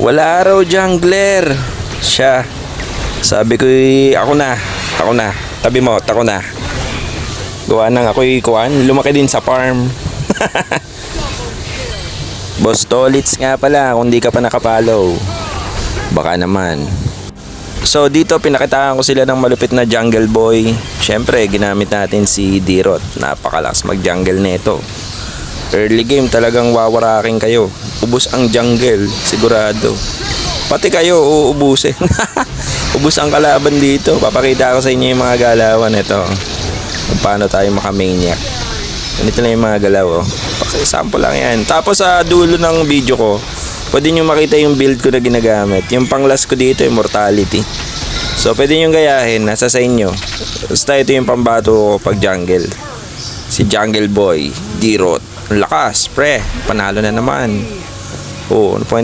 Wala raw jungler. Siya. Sabi ko, ako na. Tabi mo, ako na. Gawa nang ako'y kuwan. Lumaki din sa farm. Boss Tolits nga pala, kung di ka pa nakapollow. Baka naman. So dito pinakitaan ko sila ng malupit na jungle boy. Syempre ginamit natin si D-Rot. Napakalakas mag jungle nito. Early game talagang wawaraking kayo. Ubus ang jungle, sigurado. Pati kayo uubusin. Ubus ang kalaban dito. Papakita ko sa inyo yung mga galawan ito. Kung paano tayo makamaniac. Ganito na yung mga galaw. Sample lang yan. Tapos sa dulo ng video ko, pwede nyo makita yung build ko na ginagamit. Yung panglas ko dito, Immortality. So pwede nyo gayahin, nasa sa inyo. Basta ito yung pambato ko pag jungle. Si Jungle Boy, D-Rot. Ang lakas, pre. Panalo na naman. Oo, ano po